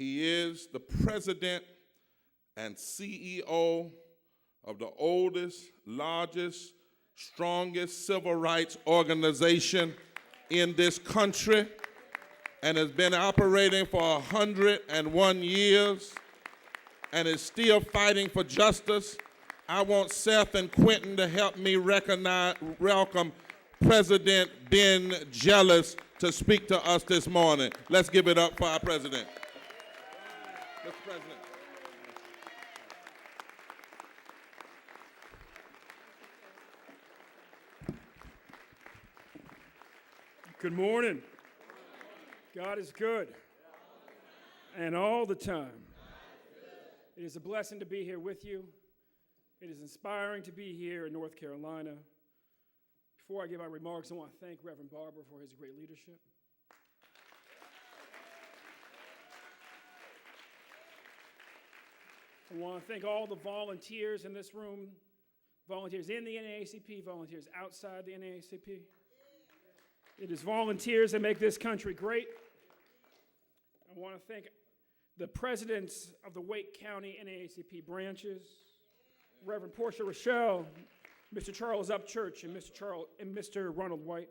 He is the president and CEO of the oldest, largest, strongest civil rights organization in this country, and has been operating for 101 years and is still fighting for justice. I want Seth and Quentin to help me welcome President Ben Jealous to speak to us this morning. Let's give it up for our president. Mr. President. Good morning. God is good, and all the time. It is a blessing to be here with you. It is inspiring to be here in North Carolina. Before I give my remarks, I want to thank Reverend Barber for his great leadership. I want to thank all the volunteers in this room, volunteers in the NAACP, volunteers outside the NAACP. It is volunteers that make this country great. I want to thank the presidents of the Wake County NAACP branches, Reverend Portia Rochelle, Mr. Charles Upchurch, and Mr. Ronald White.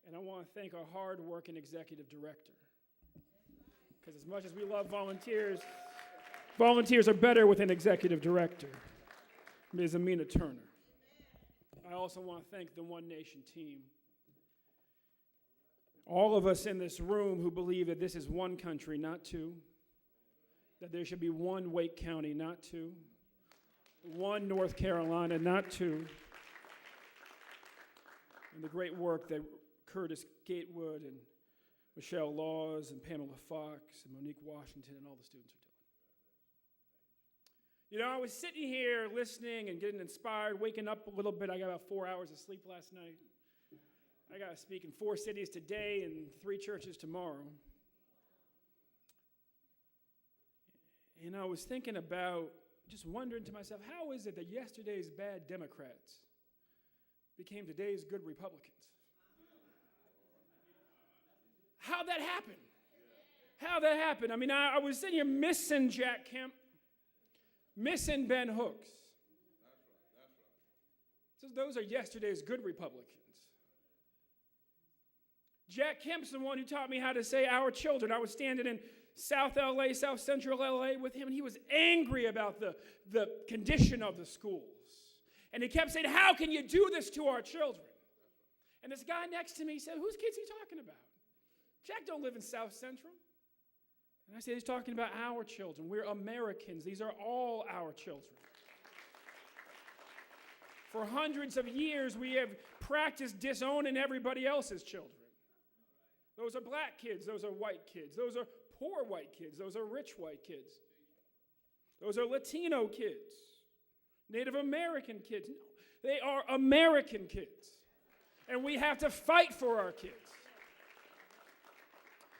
And I want to thank our hard-working executive director. Because as much as we love volunteers, volunteers are better with an executive director, Ms. Amina Turner. I also want to thank the One Nation team. All of us in this room who believe that this is one country, not two, that there should be one Wake County, not two, one North Carolina, not two, and the great work that Curtis Gatewood and Michelle Laws and Pamela Fox and Monique Washington and all the students are doing. You know, I was sitting here listening and getting inspired, waking up a little bit. I got about 4 hours of sleep last night. I got to speak in 4 cities today and 3 churches tomorrow. And I was thinking about, just wondering to myself, how is it that yesterday's bad Democrats became today's good Republicans? How'd that happen? How'd that happen? I mean, I was sitting here missing Jack Kemp, missing Ben Hooks. So those are yesterday's good Republicans. Jack Kemp's the one who taught me how to say our children. I was standing in South LA, South Central LA with him, and he was angry about the condition of the schools. And he kept saying, how can you do this to our children? And this guy next to me said, whose kids are you talking about? Jack don't live in South Central. And I said, he's talking about our children. We're Americans. These are all our children. For hundreds of years, we have practiced disowning everybody else's children. Those are black kids. Those are white kids. Those are poor white kids. Those are rich white kids. Those are Latino kids. Native American kids. No, they are American kids. And we have to fight for our kids.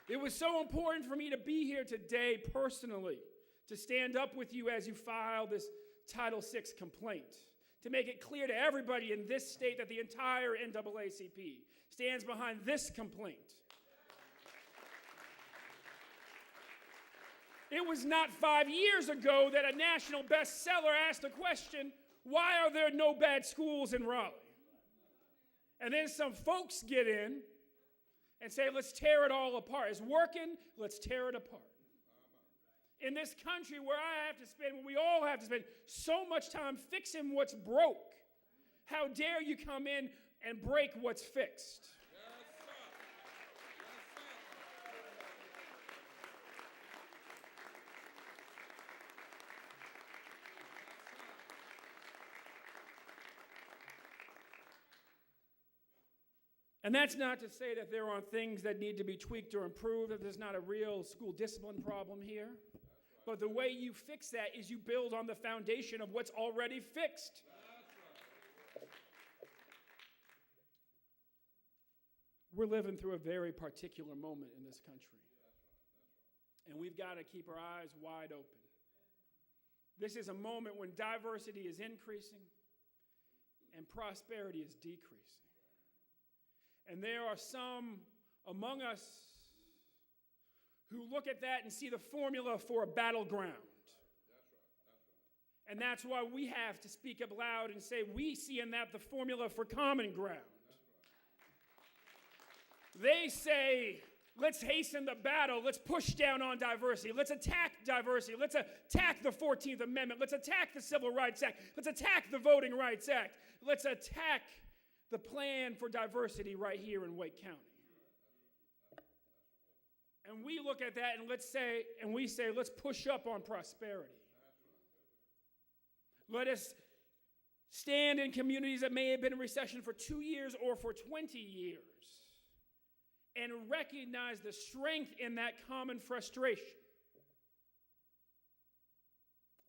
It was so important for me to be here today personally, to stand up with you as you file this Title VI complaint, to make it clear to everybody in this state that the entire NAACP stands behind this complaint. It was not 5 years ago that a national bestseller asked the question, why are there no bad schools in Raleigh? And then some folks get in and say, let's tear it all apart. It's working, let's tear it apart. In this country where we all have to spend so much time fixing what's broke, how dare you come in and break what's fixed? And that's not to say that there aren't things that need to be tweaked or improved, that there's not a real school discipline problem here. But the way you fix that is you build on the foundation of what's already fixed. We're living through a very particular moment in this country. And we've got to keep our eyes wide open. This is a moment when diversity is increasing and prosperity is decreasing. And there are some among us who look at that and see the formula for a battleground. And that's why we have to speak up loud and say we see in that the formula for common ground. They say, let's hasten the battle. Let's push down on diversity. Let's attack diversity. Let's attack the 14th Amendment. Let's attack the Civil Rights Act. Let's attack the Voting Rights Act. Let's attack the plan for diversity right here in Wake County. And we look at that and we say, let's push up on prosperity. Let us stand in communities that may have been in recession for 2 years or for 20 years and recognize the strength in that common frustration.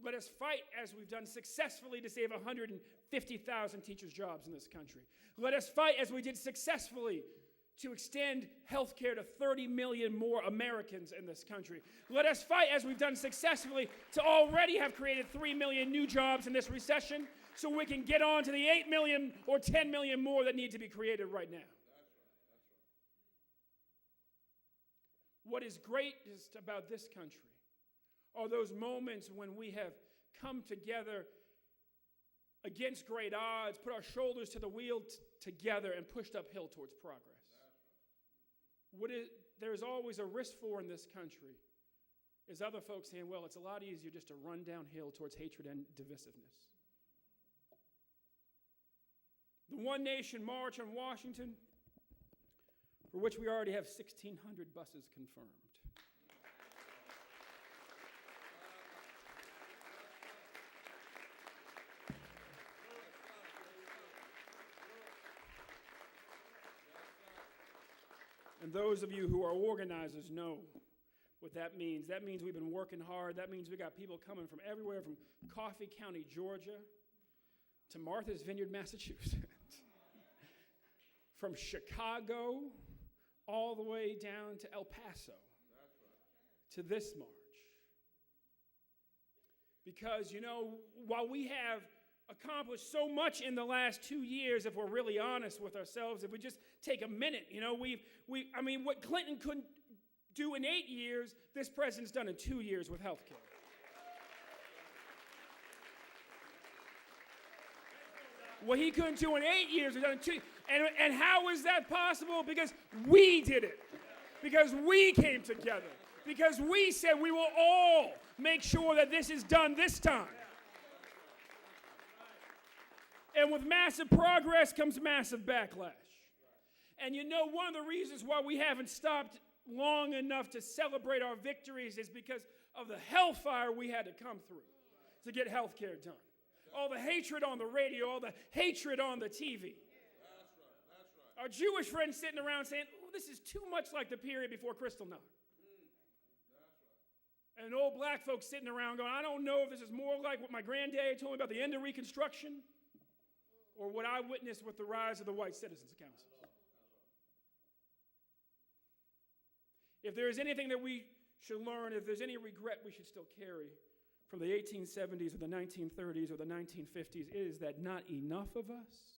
Let us fight as we've done successfully to save 150,000 teachers' jobs in this country. Let us fight as we did successfully to extend health care to 30 million more Americans in this country. Let us fight as we've done successfully to already have created 3 million new jobs in this recession so we can get on to the 8 million or 10 million more that need to be created right now. What is greatest about this country are those moments when we have come together against great odds, put our shoulders to the wheel together, and pushed uphill towards progress. There's always a risk for in this country is other folks saying, well, it's a lot easier just to run downhill towards hatred and divisiveness. The One Nation March on Washington, for which we already have 1,600 buses confirmed. And those of you who are organizers know what that means. That means we've been working hard. That means we got people coming from everywhere, from Coffee County, Georgia, to Martha's Vineyard, Massachusetts, from Chicago all the way down to El Paso to this march. Because, while we have accomplished so much in the last 2 years, if we're really honest with ourselves, if we just take a minute, what Clinton couldn't do in 8 years, this president's done in 2 years with health care. What he couldn't do in 8 years, we've done in 2 years. And how is that possible? Because we did it. Because we came together. Because we said we will all make sure that this is done this time. And with massive progress comes massive backlash. And one of the reasons why we haven't stopped long enough to celebrate our victories is because of the hellfire we had to come through to get health care done. All the hatred on the radio, all the hatred on the TV. That's right. Our Jewish friends sitting around saying, this is too much like the period before Kristallnacht. Right. And old black folks sitting around going, I don't know if this is more like what my granddaddy told me about the end of Reconstruction or what I witnessed with the rise of the white citizens' councils. If there is anything that we should learn, if there's any regret we should still carry from the 1870s or the 1930s or the 1950s, it is that not enough of us